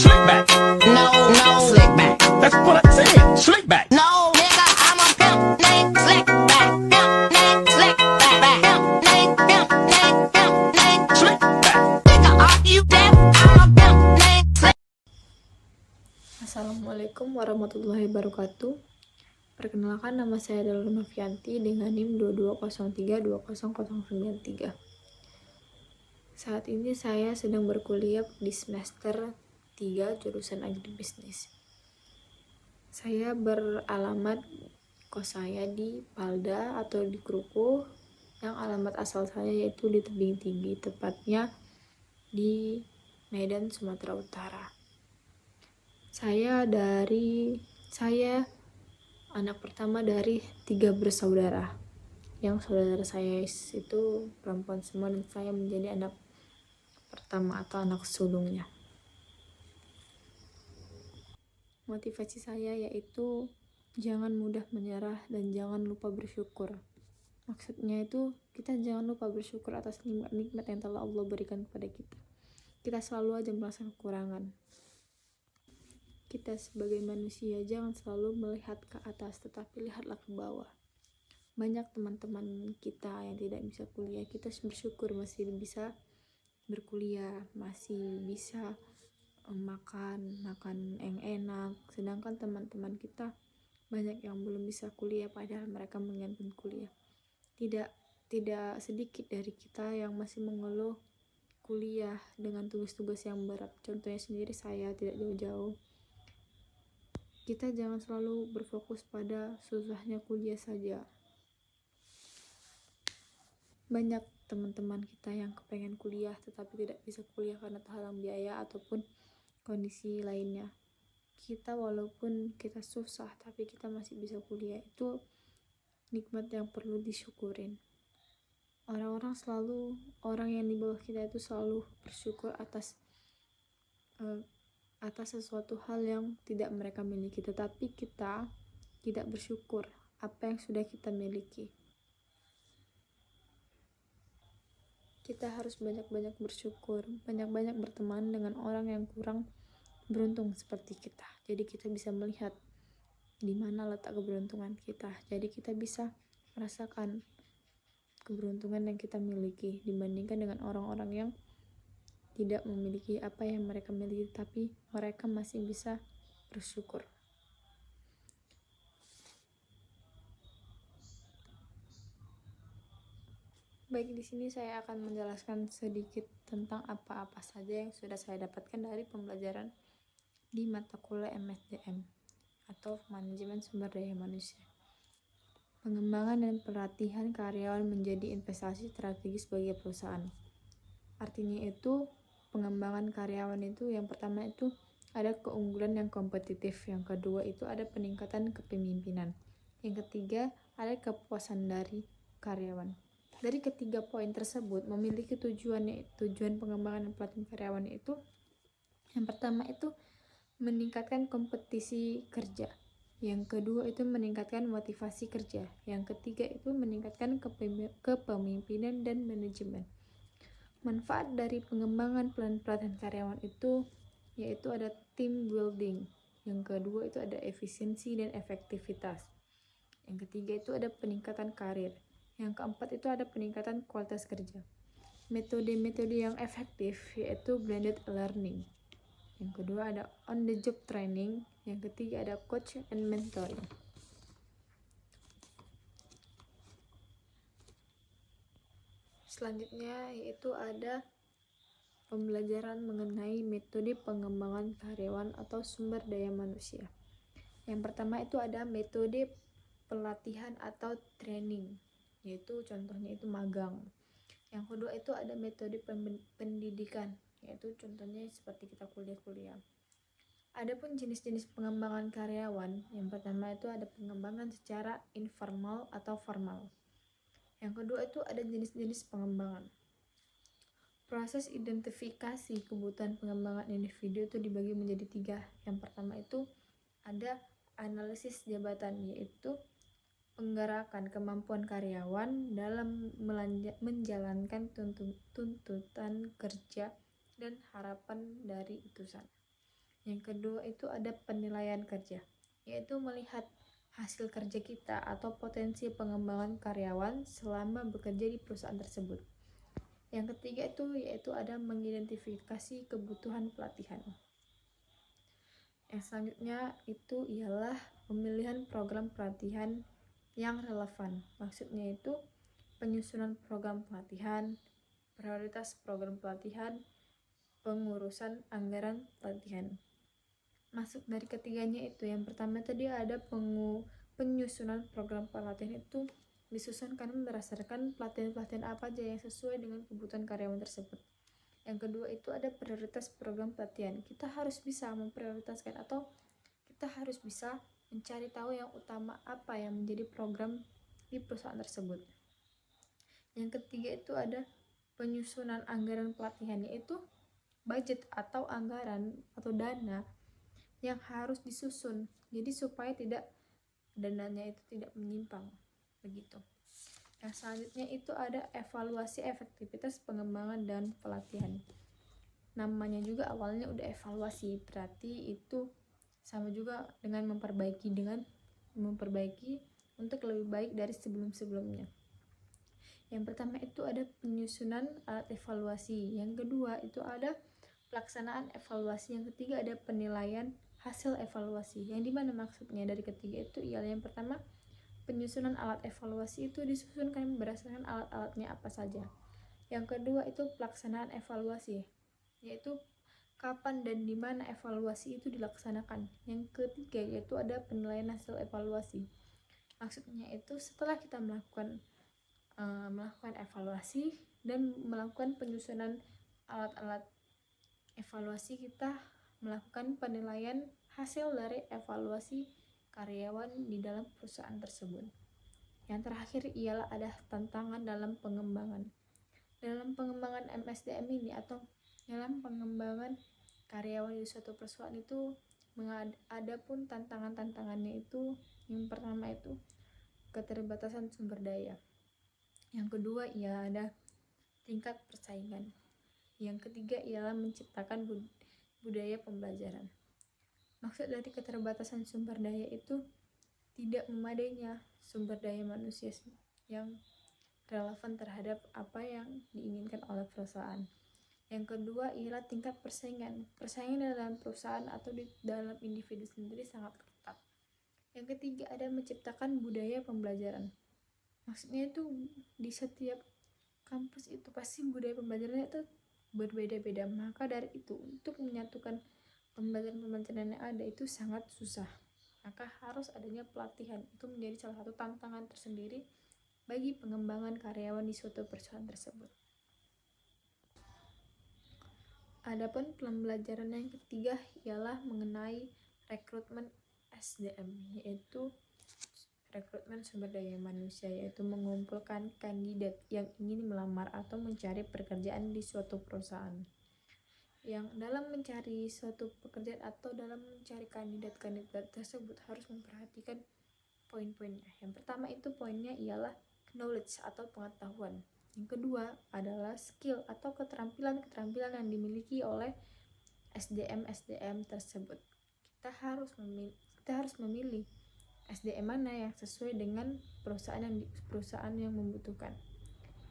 Slick back. No, no, slick back. That's what I said. Slick back. No, nigga, I'm a pimp named Slick back. Pimp named Slick back. Pimp named, pimp named, pimp named Slick back. Nigga, are you deaf? I'm a pimp named Slick. Assalamualaikum warahmatullahi wabarakatuh. Perkenalkan, nama saya adalah Novianti dengan NIM 2203200093. Saat ini saya sedang berkuliah di semester 3 jurusan agribisnis. Saya beralamat kos saya di Palda atau di Kruku, yang alamat asal saya yaitu di Tebing Tinggi, tepatnya di Medan, Sumatera Utara. Saya anak pertama dari 3 bersaudara. Yang saudara saya itu perempuan semua dan saya menjadi anak pertama atau anak sulungnya. Motivasi saya yaitu jangan mudah menyerah dan jangan lupa bersyukur. Maksudnya itu kita jangan lupa bersyukur atas nikmat-nikmat yang telah Allah berikan kepada kita. Kita selalu aja merasa kekurangan. Kita sebagai manusia jangan selalu melihat ke atas, tetapi lihatlah ke bawah. Banyak teman-teman kita yang tidak bisa kuliah, kita bersyukur masih bisa berkuliah, masih bisa makan yang enak. Sedangkan teman-teman kita banyak yang belum bisa kuliah padahal mereka menginginkan kuliah. Tidak sedikit dari kita yang masih mengeluh kuliah dengan tugas-tugas yang berat. Contohnya sendiri saya, tidak jauh-jauh. Kita jangan selalu berfokus pada susahnya kuliah saja. Banyak teman-teman kita yang kepengen kuliah tetapi tidak bisa kuliah karena terhalang biaya ataupun kondisi lainnya. Kita walaupun kita susah tapi kita masih bisa kuliah, itu nikmat yang perlu disyukurin. Orang yang di bawah kita itu selalu bersyukur atas sesuatu hal yang tidak mereka miliki, tetapi kita tidak bersyukur apa yang sudah kita miliki. Kita harus banyak-banyak bersyukur, banyak-banyak berteman dengan orang yang kurang beruntung seperti kita. Jadi kita bisa melihat di mana letak keberuntungan kita. Jadi kita bisa merasakan keberuntungan yang kita miliki dibandingkan dengan orang-orang yang tidak memiliki apa yang mereka miliki, tapi mereka masih bisa bersyukur. Baik, di sini saya akan menjelaskan sedikit tentang apa-apa saja yang sudah saya dapatkan dari pembelajaran di mata kuliah MSDM atau Manajemen Sumber Daya Manusia. Pengembangan dan pelatihan karyawan menjadi investasi strategis bagi perusahaan. Artinya itu pengembangan karyawan itu yang pertama itu ada keunggulan yang kompetitif, yang kedua itu ada peningkatan kepemimpinan, yang ketiga ada kepuasan dari karyawan. Dari ketiga poin tersebut memiliki tujuan pengembangan dan pelatihan karyawan itu yang pertama itu meningkatkan kompetisi kerja, yang kedua itu meningkatkan motivasi kerja, yang ketiga itu meningkatkan kepemimpinan dan manajemen. Manfaat dari pengembangan pelatihan karyawan itu yaitu ada team building, yang kedua itu ada efisiensi dan efektivitas, yang ketiga itu ada peningkatan karir, yang keempat itu ada peningkatan kualitas kerja. Metode-metode yang efektif yaitu blended learning, yang kedua ada on the job training, yang ketiga ada coach and mentoring. Selanjutnya yaitu ada pembelajaran mengenai metode pengembangan karyawan atau sumber daya manusia. Yang pertama itu ada metode pelatihan atau training, yaitu contohnya itu magang. Yang kedua itu ada metode pendidikan, yaitu contohnya seperti kita kuliah. Adapun jenis-jenis pengembangan karyawan, yang pertama itu ada pengembangan secara informal atau formal. Yang kedua itu ada jenis-jenis pengembangan. Proses identifikasi kebutuhan pengembangan individu itu dibagi menjadi 3. Yang pertama itu ada analisis jabatan, yaitu penggerakan kemampuan karyawan dalam menjalankan tuntutan kerja dan harapan dari atasan. Yang kedua itu ada penilaian kerja, yaitu melihat hasil kerja kita atau potensi pengembangan karyawan selama bekerja di perusahaan tersebut. Yang ketiga itu yaitu ada mengidentifikasi kebutuhan pelatihan. Yang selanjutnya itu ialah pemilihan program pelatihan yang relevan. Maksudnya itu penyusunan program pelatihan, prioritas program pelatihan, pengurusan anggaran pelatihan. Masuk dari ketiganya itu, yang pertama tadi ada penyusunan program pelatihan itu disusun karena berdasarkan pelatihan-pelatihan apa aja yang sesuai dengan kebutuhan karyawan tersebut. Yang kedua itu ada prioritas program pelatihan. Kita harus bisa memprioritaskan atau kita harus bisa mencari tahu yang utama apa yang menjadi program di perusahaan tersebut. Yang ketiga itu ada penyusunan anggaran pelatihan, yaitu budget atau anggaran atau dana yang harus disusun, jadi supaya dananya itu tidak menyimpang begitu. Yang selanjutnya itu ada evaluasi efektivitas pengembangan dan pelatihan. Namanya juga awalnya udah evaluasi, berarti itu sama juga dengan memperbaiki untuk lebih baik dari sebelum-sebelumnya. Yang pertama itu ada penyusunan alat evaluasi, yang kedua itu ada pelaksanaan evaluasi, yang ketiga ada penilaian hasil evaluasi. Yang dimana maksudnya dari ketiga itu ialah yang pertama penyusunan alat evaluasi itu disusun kan berdasarkan alat-alatnya apa saja. Yang kedua itu pelaksanaan evaluasi, yaitu kapan dan di mana evaluasi itu dilaksanakan. Yang ketiga yaitu ada penilaian hasil evaluasi. Maksudnya itu setelah kita melakukan evaluasi dan melakukan penyusunan alat-alat evaluasi, kita melakukan penilaian hasil dari evaluasi karyawan di dalam perusahaan tersebut. Yang terakhir ialah ada tantangan dalam pengembangan. Dalam pengembangan MSDM ini atau dalam pengembangan karyawan di suatu perusahaan itu ada pun tantangannya itu, yang pertama itu keterbatasan sumber daya. Yang kedua ia ada tingkat persaingan. Yang ketiga ialah menciptakan budaya pembelajaran. Maksud dari keterbatasan sumber daya itu tidak memadainya sumber daya manusia yang relevan terhadap apa yang diinginkan oleh perusahaan. Yang kedua ialah tingkat persaingan. Persaingan dalam perusahaan atau di dalam individu sendiri sangat ketat. Yang ketiga ada menciptakan budaya pembelajaran. Maksudnya itu di setiap kampus itu pasti budaya pembelajarannya itu berbeda-beda. Maka dari itu untuk menyatukan pembelajaran yang ada itu sangat susah. Maka harus adanya pelatihan. Itu menjadi salah satu tantangan tersendiri bagi pengembangan karyawan di suatu perusahaan tersebut. Adapun pembelajaran yang ketiga ialah mengenai rekrutmen SDM, yaitu rekrutmen sumber daya manusia, yaitu mengumpulkan kandidat yang ingin melamar atau mencari pekerjaan di suatu perusahaan. Yang dalam mencari suatu pekerjaan atau dalam mencari kandidat tersebut harus memperhatikan poin-poinnya. Yang pertama itu poinnya ialah knowledge atau pengetahuan. Yang kedua adalah skill atau keterampilan yang dimiliki oleh SDM tersebut. Kita harus memilih SDM mana yang sesuai dengan perusahaan yang membutuhkan.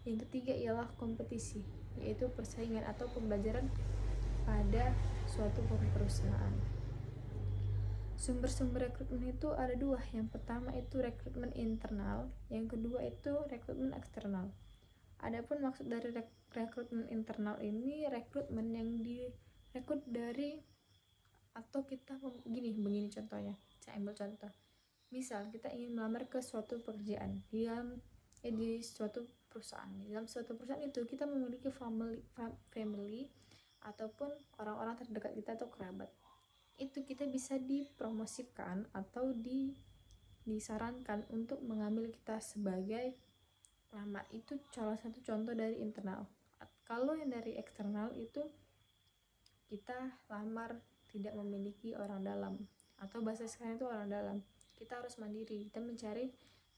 Yang ketiga ialah kompetisi, yaitu persaingan atau pembelajaran pada suatu perusahaan. Sumber-sumber rekrutmen itu ada dua. Yang pertama itu rekrutmen internal, yang kedua itu rekrutmen eksternal. Adapun maksud dari rekrutmen internal ini rekrutmen yang direkrut dari atau kita begini contohnya. Saya ambil contoh. Misal kita ingin melamar ke suatu pekerjaan di suatu perusahaan. Di dalam suatu perusahaan itu kita memiliki family ataupun orang-orang terdekat kita atau kerabat. Itu kita bisa dipromosikan atau disarankan untuk mengambil kita sebagai lamar. Itu salah satu contoh dari internal. Kalau yang dari eksternal itu kita lamar tidak memiliki orang dalam, atau bahasa sekarang itu orang dalam. Kita harus mandiri, kita mencari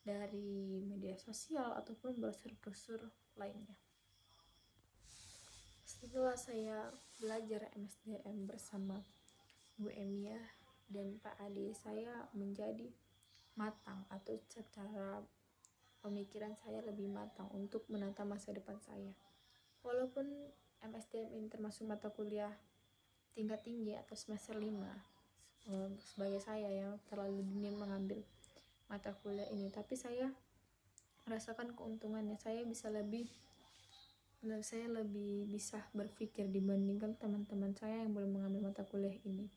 dari media sosial ataupun brosur-brosur lainnya. Setelah saya belajar MSDM bersama Bu dunia dan Pak Ade saya menjadi matang, atau secara pemikiran saya lebih matang untuk menata masa depan saya. Walaupun MSDM ini termasuk mata kuliah tingkat tinggi atau semester 5, sebagai saya yang terlalu dini mengambil mata kuliah ini, tapi saya merasakan keuntungannya. Saya lebih bisa berpikir dibandingkan teman-teman saya yang belum mengambil mata kuliah ini,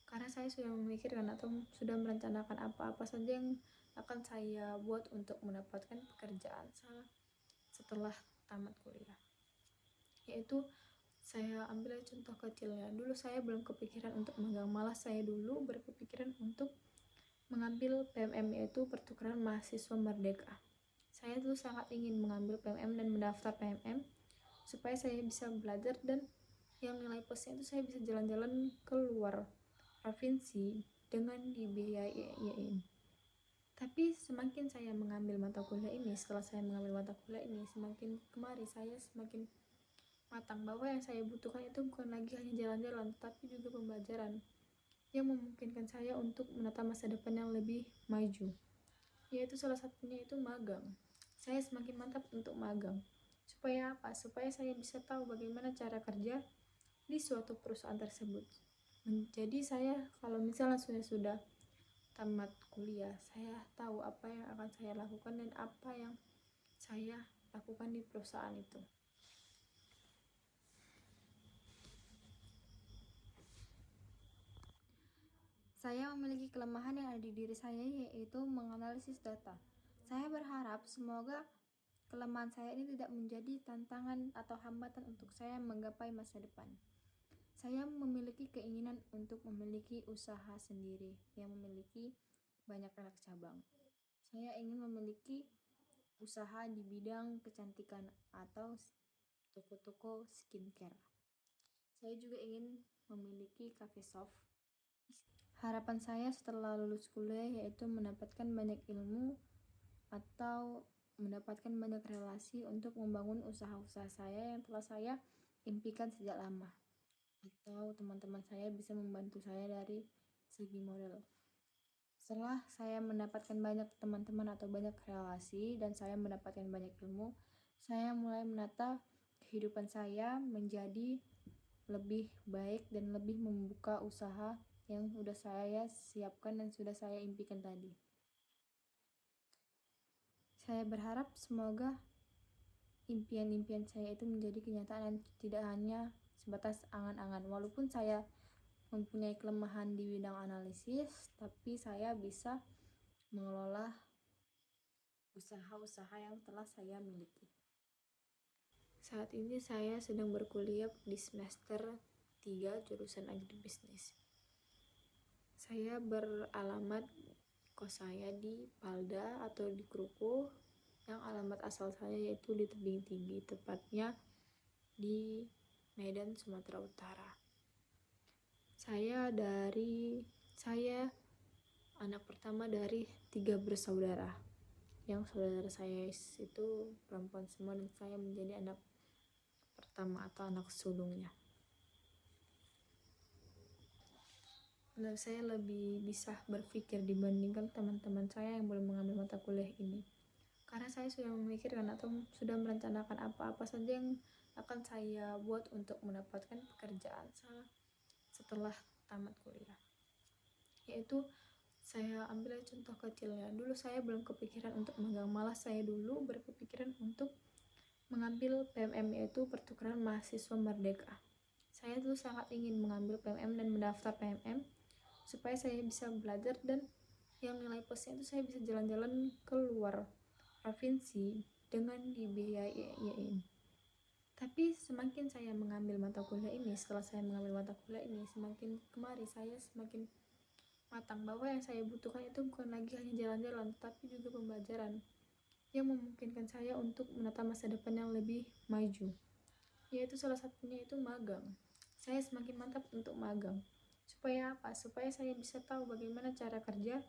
karena saya sudah memikirkan atau sudah merencanakan apa-apa saja yang akan saya buat untuk mendapatkan pekerjaan setelah tamat kuliah. Yaitu saya ambil contoh kecilnya, dulu saya belum kepikiran untuk magang, malah saya dulu berkepikiran untuk mengambil PMM, yaitu pertukaran mahasiswa merdeka. Saya dulu sangat ingin mengambil PMM dan mendaftar PMM supaya saya bisa belajar, dan yang nilai plusnya itu saya bisa jalan-jalan keluar provinsi dengan dibiayain. Tapi semakin saya mengambil mata kuliah ini, setelah saya mengambil mata kuliah ini, semakin kemari saya semakin matang bahwa yang saya butuhkan itu bukan lagi hanya jalan-jalan, tapi juga pembelajaran yang memungkinkan saya untuk menata masa depan yang lebih maju. Yaitu salah satunya itu magang. Saya semakin mantap untuk magang. Supaya apa? Supaya saya bisa tahu bagaimana cara kerja di suatu perusahaan tersebut. Jadi saya kalau misalnya sudah tamat kuliah, saya tahu apa yang akan saya lakukan dan apa yang saya lakukan di perusahaan itu. Saya memiliki kelemahan yang ada di diri saya, yaitu menganalisis data. Saya berharap semoga kelemahan saya ini tidak menjadi tantangan atau hambatan untuk saya menggapai masa depan. Saya memiliki keinginan untuk memiliki usaha sendiri yang memiliki banyak anak cabang. Saya ingin memiliki usaha di bidang kecantikan atau toko-toko skincare. Saya juga ingin memiliki cafe shop. Harapan saya setelah lulus kuliah yaitu mendapatkan banyak ilmu atau mendapatkan banyak relasi untuk membangun usaha-usaha saya yang telah saya impikan sejak lama, atau teman-teman saya bisa membantu saya dari segi modal. Setelah saya mendapatkan banyak teman-teman atau banyak relasi dan saya mendapatkan banyak ilmu, saya mulai menata kehidupan saya menjadi lebih baik dan lebih membuka usaha yang sudah saya siapkan dan sudah saya impikan tadi. Saya berharap semoga impian-impian saya itu menjadi kenyataan dan tidak hanya sebatas angan-angan. Walaupun saya mempunyai kelemahan di bidang analisis, tapi saya bisa mengelola usaha-usaha yang telah saya miliki. Saat ini saya sedang berkuliah di semester 3 jurusan agribisnis. Saya beralamat kos saya di Palda atau di Kruko, yang alamat asal saya yaitu di Tebing Tinggi, tepatnya di Medan, Sumatera Utara. Saya anak pertama dari 3 bersaudara, yang saudara saya itu perempuan semua dan saya menjadi anak pertama atau anak sulungnya. Dan saya lebih bisa berpikir dibandingkan teman-teman saya yang belum mengambil mata kuliah ini, karena saya sudah memikirkan atau sudah merencanakan apa-apa saja yang akan saya buat untuk mendapatkan pekerjaan setelah tamat kuliah. Yaitu saya ambil contoh kecilnya, dulu saya belum kepikiran untuk magang, malah saya dulu berkepikiran untuk mengambil PMM, yaitu pertukaran mahasiswa merdeka. Saya dulu sangat ingin mengambil PMM dan mendaftar PMM supaya saya bisa belajar, dan yang nilai plusnya itu saya bisa jalan-jalan keluar provinsi dengan dibiayain. Tapi semakin saya mengambil mata kuliah ini, setelah saya mengambil mata kuliah ini, semakin kemari saya semakin matang bahwa yang saya butuhkan itu bukan lagi hanya jalan-jalan, tapi juga pembelajaran yang memungkinkan saya untuk menata masa depan yang lebih maju. Yaitu salah satunya itu magang. Saya semakin mantap untuk magang. Supaya apa? Supaya saya bisa tahu bagaimana cara kerja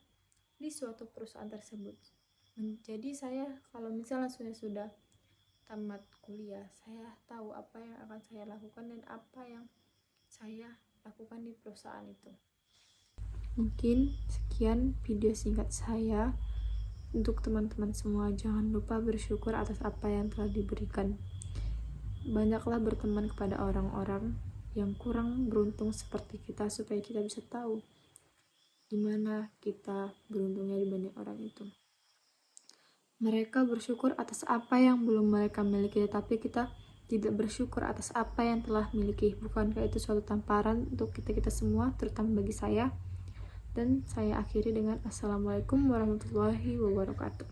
di suatu perusahaan tersebut. Jadi saya kalau misalnya sudah tamat kuliah, saya tahu apa yang akan saya lakukan dan apa yang saya lakukan di perusahaan itu. Mungkin sekian video singkat saya. Untuk teman-teman semua, jangan lupa bersyukur atas apa yang telah diberikan. Banyaklah berteman kepada orang-orang yang kurang beruntung seperti kita, supaya kita bisa tahu gimana kita beruntungnya dibanding orang itu. Mereka bersyukur atas apa yang belum mereka miliki, tetapi kita tidak bersyukur atas apa yang telah miliki. Bukankah itu suatu tamparan untuk kita semua, terutama bagi saya? Dan saya akhiri dengan Assalamualaikum warahmatullahi wabarakatuh.